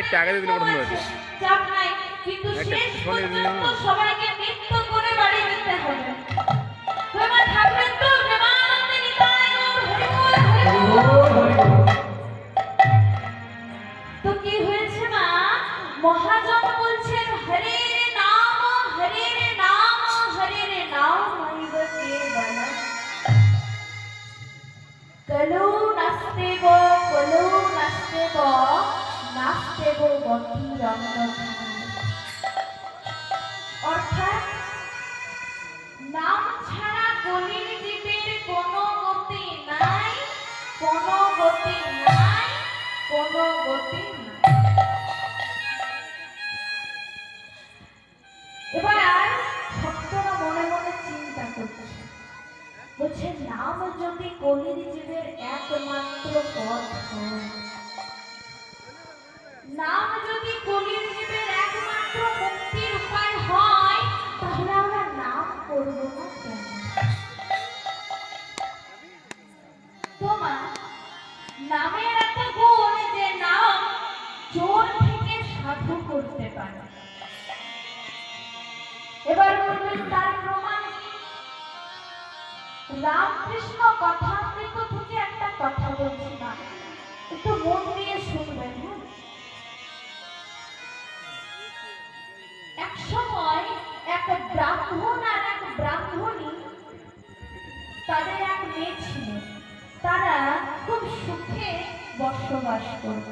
লাইটটা আগে দিলে পছন্দ হয়েছে। চাপ নাই, কিন্তু শেষ পর্যন্ত সবাইকে নৃত্য করে বাড়ি যেতে হবে। তোমরা থাকবেন তো? প্রেমানন্দে নিতাই গৌর হরিবোল হরিবোল। তো কি হয়েছে মা? মহাজন বলছেন হরে রে নাম হরে রে নাম হরে রে নাম হইবতে বলা কলু নাস্তেব নাস্তেব গতি রঙ্গধাম। অর্থাৎ নাম ছাড়া কলির জীবের কোনো গতি নাই, কোনো গতি নাই, কোনো গতি নাই। এবার ভক্তরা মনে মনে চিন্তা করছে, বলছে নাম যদি কলির জীবের একমাত্র পথ হয়, নাম যদি কলির জীবের একমাত্র মুক্তির উপায় হয়, তাহলে আমরা নাম করব না কেন? তোমা নামের এত গুণ যে নাম চোর থেকে সাধু করতে পারে। এবার বলবেন তার প্রমাণ কি? রামকৃষ্ণ কথামৃত থেকে একটা কথা বলছি না, একটু মন দিয়ে শুনবেন। এক সময় এক ব্রাহ্মণ আর এক ব্রাহ্মণী, তাদের এক মেয়ে ছিল, তারা খুব সুখে বসবাস করত।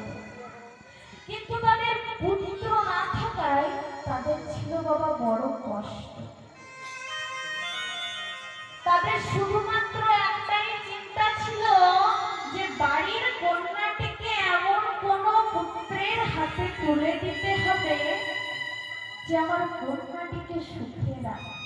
কিন্তু তাদের পুত্র না থাকায় তাদের ছিল বাবা বড় কষ্ট। তাদের শুধুমাত্র একটাই চিন্তা ছিল যে বাড়ির কন্যাটিকে এমন কোন পুত্রের হাতে তুলে দিতে হবে যে আমার কন্যাটিকে সুখে রাখে।